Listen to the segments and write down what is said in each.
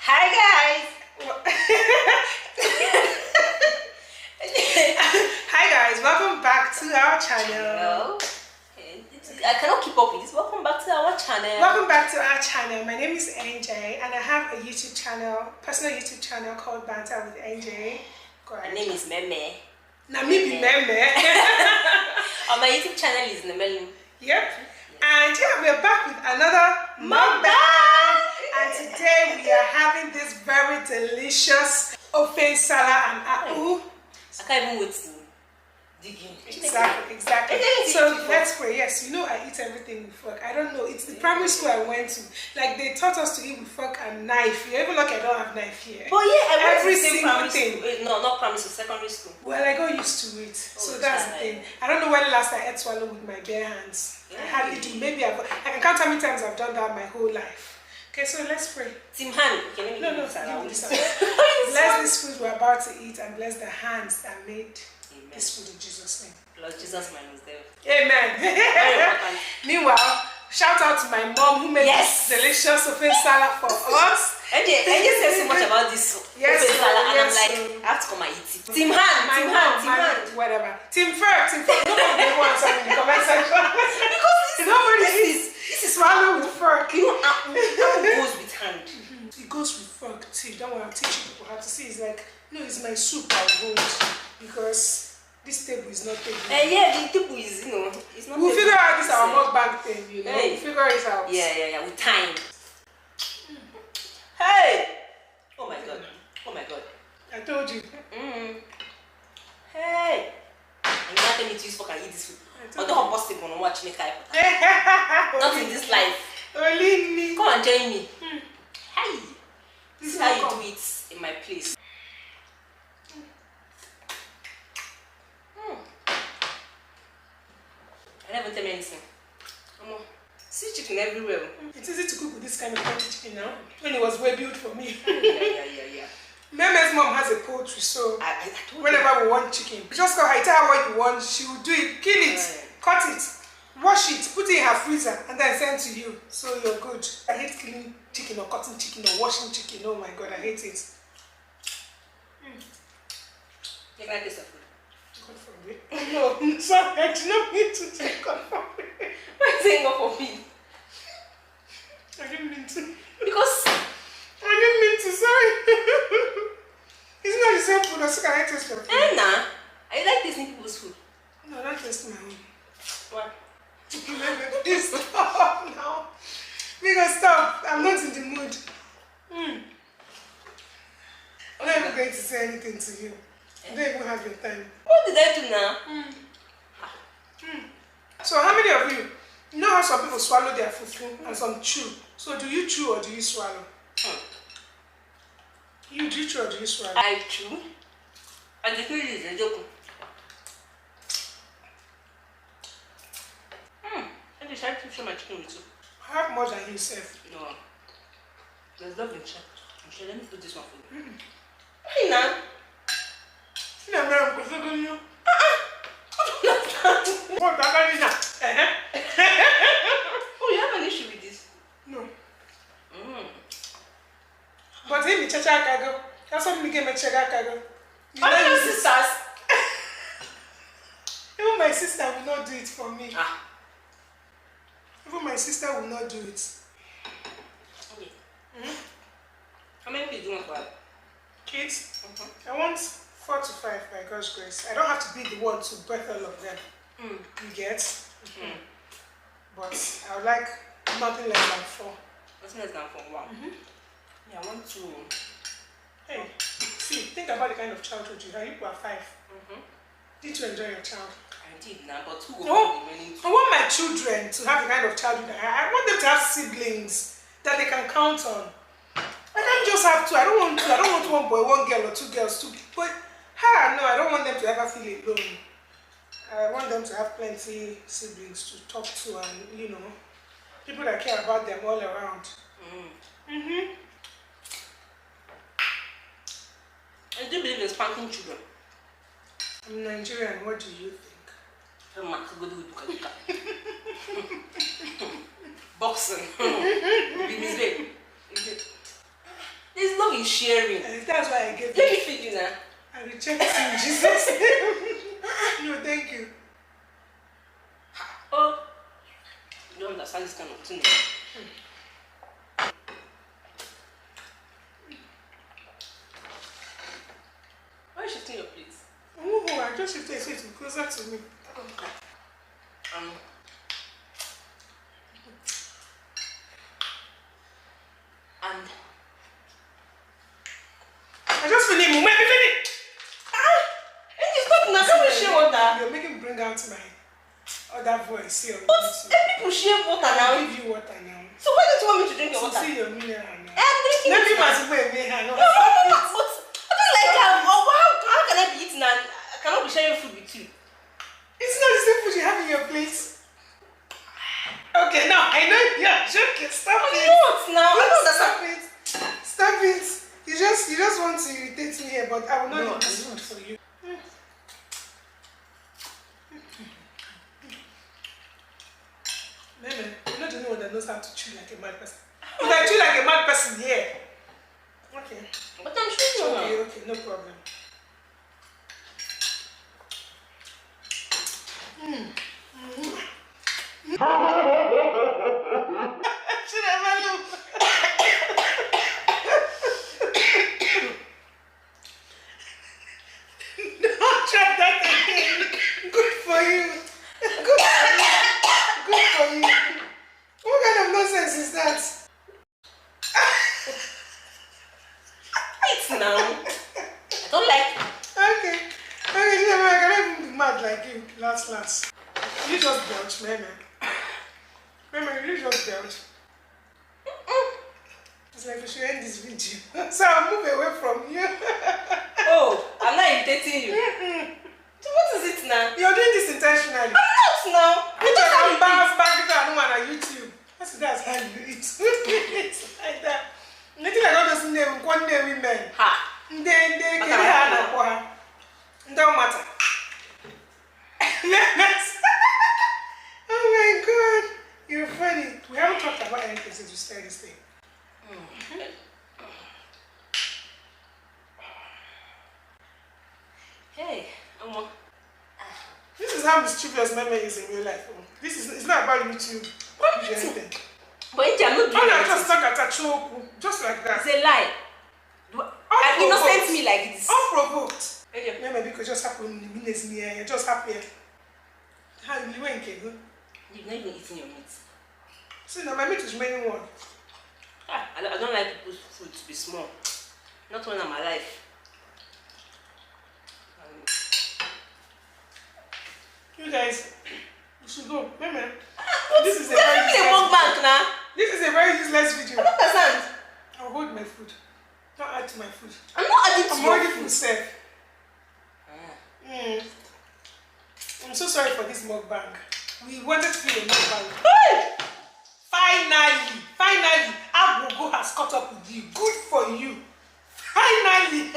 Hi guys. Hi guys, welcome back to our channel. I cannot keep up with this. Welcome back to our channel. Welcome back to our channel. My name is NJ and I have a YouTube channel, personal YouTube channel called Banter with NJ. My name is Meme. Now me be Meme. My YouTube channel is Nemelu. Yep. And yeah, we're back with another mukbang. And today we are having this very delicious ofe salad and akpu. I can't even wait to dig in. Exactly. So let's pray. Yes, you know I eat everything with fork. I don't know. It's the primary school I went to. Like they taught us to eat with fork and knife. You're even lucky I don't have knife here. But yeah, I went every to single thing. No, not primary school, secondary school. Well, I got used to it. So that's the thing. I don't know when last I ate swallow with my bare hands. I hardly do. Maybe I can count how many times I've done that my whole life. Okay, so let's pray. Team hand. Okay, No, bless this food we're about to eat and bless the hands that made this food in Jesus' name. Lord Jesus, my name is there. Amen. Meanwhile, shout out to my mom who made this delicious ofe salad for us. I just said so much about this ofe salad and I'm like, I have to come and eat it. Team hand. Whatever. Team fork. Nobody wants something in the comment section. Because nobody eats. This is swallow with fork. You know, apple goes with hand. It goes with fork too. Don't want to teach people how to see. It's like, no, it's my soup I'll hold because this table is not table. Yeah, the table is, you know, it's not. We'll figure out this our mukbang thing, you know. Hey. We'll figure it out. Yeah, with time. Hey! Oh my god. I told you. Hey! I'm not telling me to use fork and eat this food. Although I'm possible to watch me type. Not in this life. Only me. Come and join me. Hey! This is how you do it in my place. I never tell me anything. See chicken everywhere. It's easy to cook with this kind of poultry chicken now. When it was well built for me. Yeah. Meme's mom has a poultry, so I whenever we want chicken, we just call her, tell her what you want, she will do it, kill it, cut it, wash it, put it in her freezer, and then send to you. So you're good. I hate killing chicken or cutting chicken or washing chicken. Oh my god, I hate it. You like this food? God forbid. No, sorry, I did not mean to take God forbid. Why are you saying God forbid? I didn't mean to. Because I didn't mean to, sorry. It's not the same food, so can I taste your food? Nah. I like tasting people's food. No, don't taste my own. What? Please stop now. Because stop, I'm not in the mood. I'm not even going to say anything to you. I don't even have your time. What did I do now? So how many of you know how some people swallow their fufu and some chew? So do you chew or do you swallow? You do chew or do you swallow? I chew. And the food is a joke. I decided to share my chicken with you. I have more than you, Seth. No. There's love in chat. Let me put this one for you. Hey, now. What? Oh, you have an issue with this? No. But if you check out, that's what we can check out. Are your sisters? Even my sister will not do it for me. Ah. Even my sister will not do it. Okay. How many kids do you want to have? Kids? I want 4 to 5 by God's grace. I don't have to be the one to birth all of them. You get? But I would like nothing less than 4. Nothing less than 4. Wow. Yeah, I want to. Hey, see, think about the kind of childhood you have. You were 5. Did you enjoy your child? I did now, but who I want my children to have the kind of childhood I want them to have siblings that they can count on. I can't just have 2. I don't want 2. I don't want 1 boy, 1 girl, or 2 girls, 2. But no, I don't want them to ever feel alone. I want them to have plenty siblings to talk to and, you know, people that care about them all around. I do believe in spanking children. I'm Nigerian. What do you think? Boxing. There's no know he's sharing. That's why I gave Let me feed you now. I reject it in Jesus' name. No, thank you. Oh, you don't understand this kind of thing. Why are you shifting your plate? Oh, I just shifted it so it's closer to me. Okay. And I just finished. Wait, finish. and you stop now. Can we share water? You're making me bring out my other voice here. But people share water now. I'll give you water now. So why don't you want me to drink your So water? see your mineral now. I'm drinking Let it me now. pass away me hand. No, but I don't like how can I be eating and I cannot be sharing food with you? It's not the same food you have in your plate. Okay, now I know you're joking. Stop it. What now? I don't Stop understand. it. Stop it. You just want to irritate me here, but I will not No, eat this food for you. Meme, you're not the only one that knows how to chew like a mad person. You can chew like a mad person here. Okay. But I'm sure you know. Okay, no problem. Should I have a look? Don't try that again. Good for you. Good for you. Good for you. What kind of nonsense is that? Eat now. I don't like it. Okay. Okay, I cannot even be mad like you. Last. You just belch, Meme. Meme, you just belch. It's like we should end this video. So I'll move away from you. Oh, I'm not irritating you. So what is it now? You're doing this intentionally. I'm not now. You just can bounce back if I don't want on YouTube. That's how you eat. It's like that. You think I got this name, one day women. Ha. They can have a don't matter. Oh my God. You're funny. We haven't talked about anything since we started this thing. Hey, This is how mischievous Meme is in real life. It's not about YouTube. What or anything. but I'm not doing Just it. talk at a choke, just like that. It's a lie. An innocent me like this. Unprovoked. Okay. Meme, because just happen minutes near, you're just happy. How you went, Kego? You've not even eaten your meat. See, now my meat is remaining one. I don't like people's food to be small. Not when I'm alive. You guys, you should go. Meme, But this is a we're very having a useless mukbang video. now. This is a very useless video. 100%. I'll hold my food. Don't add to my food. I'm not adding to I'm your already food. full self. I'm so sorry for this mukbang. We wanted to do a mukbang. Hey! Finally, Agogo has caught up with you. Good for you. Finally,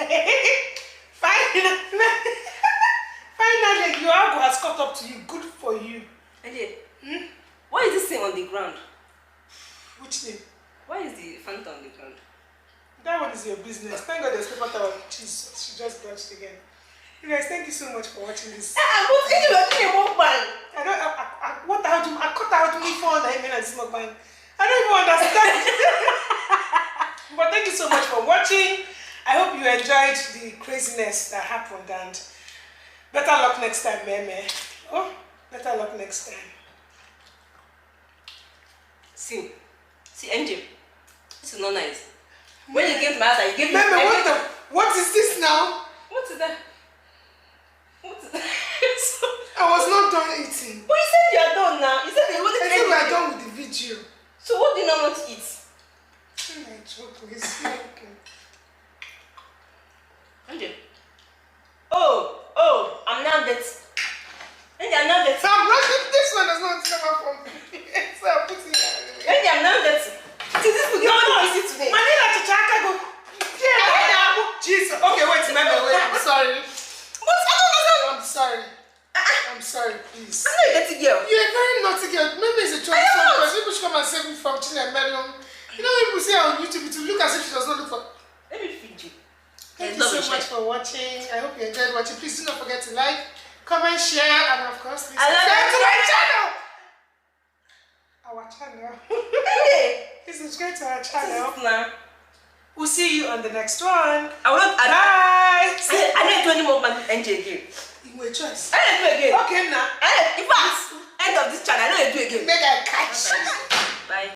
your Ago has caught up to you. Good for you. Andy, why is this thing on the ground? Which thing? Why is the Fanta on the ground? That one is your business. Thank God there's paper towel. Jesus, she just dodged again. You guys, thank you so much for watching this. But Andy, we're doing a mukbang. I cut out me for this mukbang. I don't even understand. But thank you so much for watching. I hope you enjoyed the craziness that happened, and better luck next time, Meme. Oh, better luck next time. See, Andy, this is not nice. When you gave my house, you gave me Meme, what is this now? What is that? What is that? I was not done eating. But you said you are done now. You said you wanted I to said we end are it. done with the video. So what do you not want to eat? My joke is okay. Andy. Oh, I'm now that. Andy, I'm now that. So I'm rushing. This one does not come out from me. So I'm putting it. Andy, I'm now that. See, this food you want to eat today. Manila Chichaka go. Yeah, Jesus. Okay, wait, wait. I'm sorry. But I don't understand. I'm sorry. I'm sorry, please. I'm not a dirty girl. You're a very naughty girl. Maybe it's a choice because people should come and save me from Chile and Melium. You know when people say on YouTube, it will look as if she does not look so much for watching. I hope you enjoyed watching. Please do not forget to like, comment, share, and of course, please subscribe to my channel. Our channel. Please subscribe to our channel. We'll see you on the next one. Bye. I don't do any more NJ again. Your choice. I don't do it again. Okay, now. In fact, end of this channel, I don't do it again. Make a catch.